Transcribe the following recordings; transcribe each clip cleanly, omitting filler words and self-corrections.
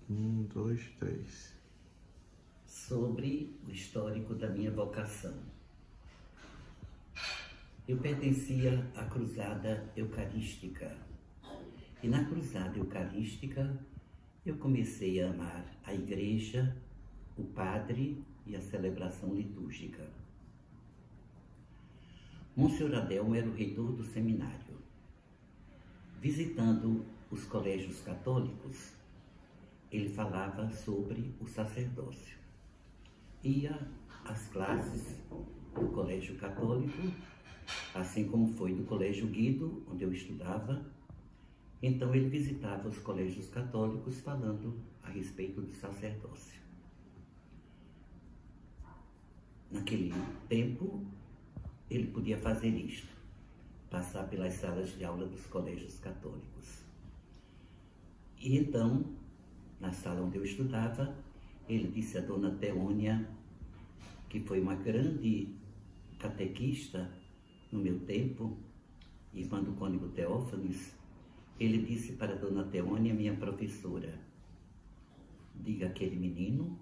Dois, três. Sobre o histórico da minha vocação. Eu pertencia à Cruzada Eucarística. E na Cruzada Eucarística eu comecei a amar a igreja, o padre e a celebração litúrgica. Monsenhor Adelmo era o reitor do seminário. Visitando os colégios católicos, ele falava sobre o sacerdócio. Ia às classes do colégio católico, assim como foi do colégio Guido, onde eu estudava. Então ele visitava os colégios católicos falando a respeito do sacerdócio. Naquele tempo, ele podia fazer isto, passar pelas salas de aula dos colégios católicos. E então, na sala onde eu estudava, ele disse a dona Teônia, que foi uma grande catequista no meu tempo, irmã do cônego Teófanes, ele disse para a dona Teônia, minha professora, diga àquele menino,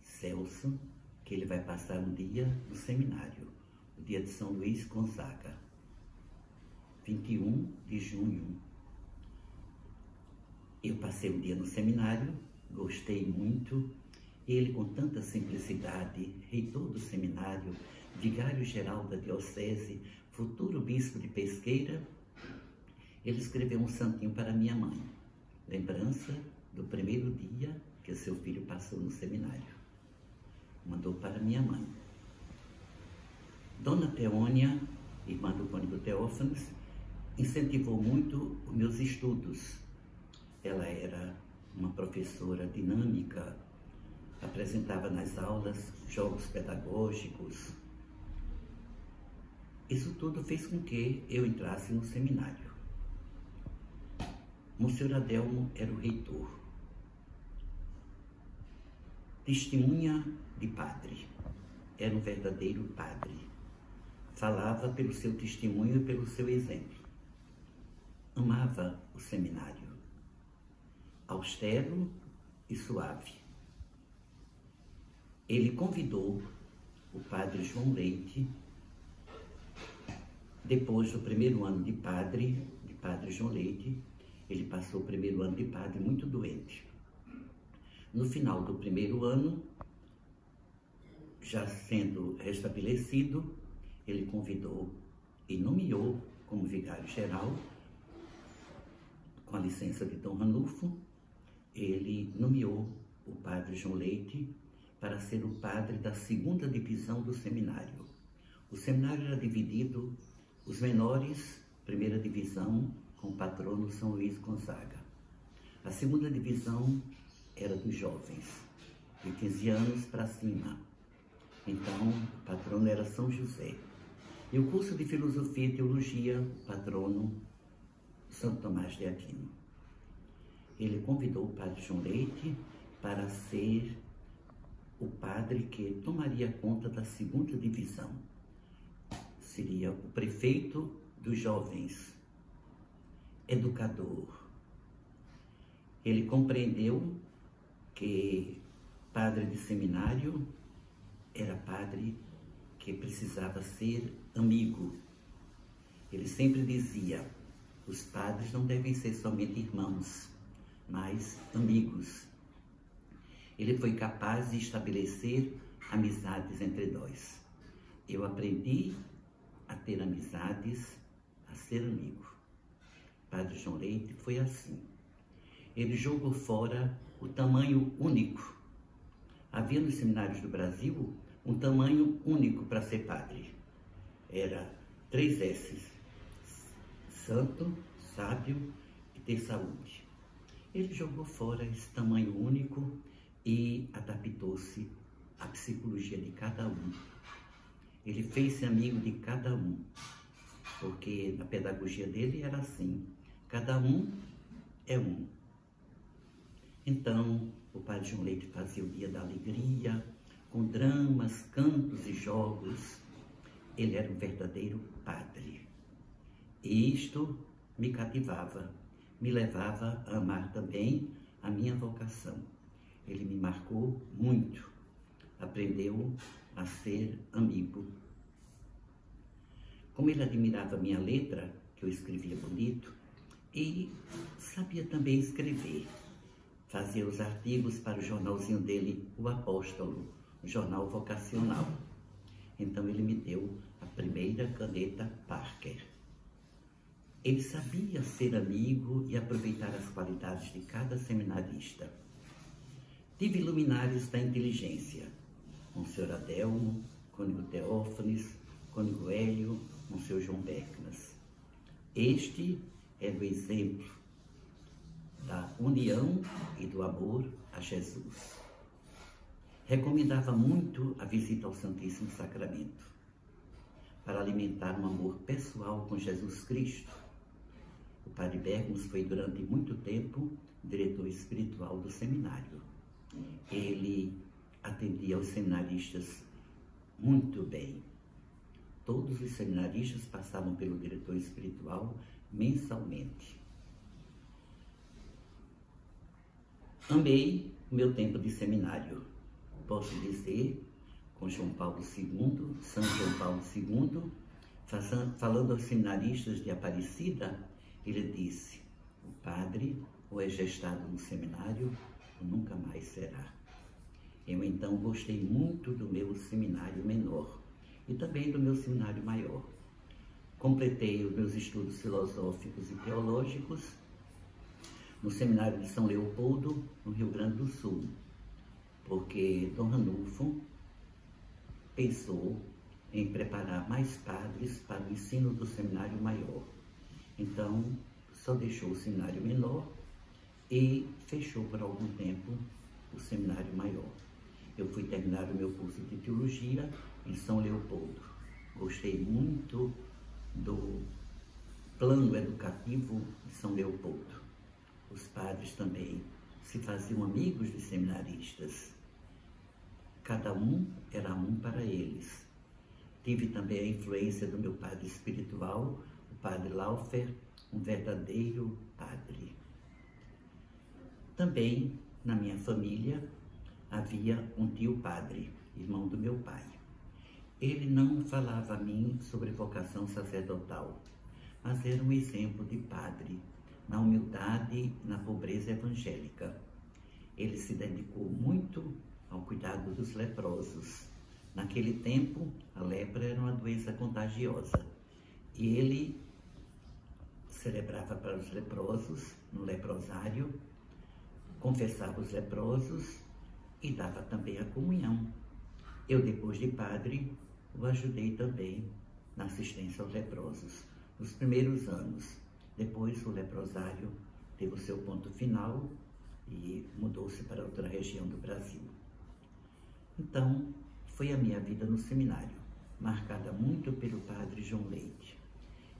Celso, que ele vai passar um dia no seminário, o dia de São Luís Gonzaga, 21 de junho. Eu passei um dia no seminário, gostei muito. Ele, com tanta simplicidade, reitor do seminário, vigário-geral da diocese, futuro bispo de Pesqueira, ele escreveu um santinho para minha mãe, lembrança do primeiro dia que seu filho passou no seminário. Mandou para minha mãe. Dona Teônia, irmã do cônego Teófanes, incentivou muito os meus estudos. Ela era uma professora dinâmica, apresentava nas aulas jogos pedagógicos. Isso tudo fez com que eu entrasse no seminário. Monsenhor Adelmo era o reitor. Testemunha de padre. Era um verdadeiro padre. Falava pelo seu testemunho e pelo seu exemplo. Amava o seminário. Austero e suave. Ele convidou o padre João Leite, depois do primeiro ano de padre João Leite, ele passou o primeiro ano de padre muito doente. No final do primeiro ano, já sendo restabelecido, ele convidou e nomeou como vigário-geral, com a licença de Dom Ranulfo, ele nomeou o padre João Leite para ser o padre da segunda divisão do seminário. O seminário era dividido, os menores, primeira divisão, com o patrono São Luís Gonzaga. A segunda divisão era dos jovens, de 15 anos para cima. Então, o patrono era São José. E o curso de Filosofia e Teologia, o patrono Santo Tomás de Aquino. Ele convidou o padre João Leite para ser o padre que tomaria conta da segunda divisão. Seria o prefeito dos jovens, educador. Ele compreendeu que padre de seminário era padre que precisava ser amigo. Ele sempre dizia, os padres não devem ser somente irmãos, mas amigos. Ele foi capaz de estabelecer amizades entre nós. Eu aprendi a ter amizades, a ser amigo. Padre João Leite foi assim. Ele jogou fora o tamanho único. Havia nos seminários do Brasil um tamanho único para ser padre. Era 3 S's: santo, sábio e ter saúde. Ele jogou fora esse tamanho único e adaptou-se à psicologia de cada um. Ele fez-se amigo de cada um, porque a pedagogia dele era assim, cada um é um. Então, o padre João Leite fazia o dia da alegria, com dramas, cantos e jogos. Ele era um verdadeiro padre. E isto me cativava, me levava a amar também a minha vocação. ele me marcou muito. Aprendeu a ser amigo. Como ele admirava minha letra, que eu escrevia bonito, e sabia também escrever. Fazia os artigos para o jornalzinho dele, O Apóstolo, um jornal vocacional. Então ele me deu a primeira caneta Parker. Ele sabia ser amigo e aproveitar as qualidades de cada seminarista. Tive luminares da inteligência, Monsenhor Adelmo, Cônego Teófanes, Cônego Hélio, Monsenhor João Becknas. Este era o exemplo da união e do amor a Jesus. Recomendava muito a visita ao Santíssimo Sacramento, para alimentar um amor pessoal com Jesus Cristo. O Padre Becknas foi durante muito tempo diretor espiritual do seminário. Ele atendia aos seminaristas muito bem. Todos os seminaristas passavam pelo diretor espiritual mensalmente. Amei o meu tempo de seminário. Posso dizer, com João Paulo II, São João Paulo II, falando aos seminaristas de Aparecida, ele disse: o padre ou é gestado no seminário ou nunca mais será. Eu então gostei muito do meu seminário menor e também do meu seminário maior. Completei os meus estudos filosóficos e teológicos no seminário de São Leopoldo, no Rio Grande do Sul, porque Dom Ranulfo pensou em preparar mais padres para o ensino do seminário maior. Então, só deixou o seminário menor e fechou por algum tempo o seminário maior. Eu fui terminar o meu curso de teologia em São Leopoldo. Gostei muito do plano educativo de São Leopoldo. Os padres também se faziam amigos de seminaristas. Cada um era um para eles. Tive também a influência do meu padre espiritual, o Padre Laufer, um verdadeiro padre. Também, na minha família, havia um tio padre, irmão do meu pai. Ele não falava a mim sobre vocação sacerdotal, mas era um exemplo de padre, na humildade e na pobreza evangélica. Ele se dedicou muito ao cuidado dos leprosos. Naquele tempo, a lepra era uma doença contagiosa e ele celebrava para os leprosos no leprosário, confessava os leprosos e dava também a comunhão. Eu, depois de padre, o ajudei também na assistência aos leprosos nos primeiros anos. Depois o leprosário teve o seu ponto final e mudou-se para outra região do Brasil. Então, foi a minha vida no seminário, marcada muito pelo padre João Leite,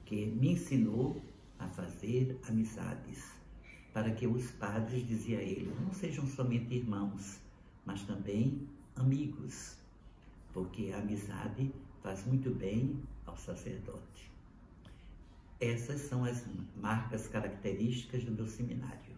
que me ensinou a fazer amizades, para que os padres, dizia ele, não sejam somente irmãos, mas também amigos, porque a amizade faz muito bem ao sacerdote. Essas são as marcas características do meu seminário.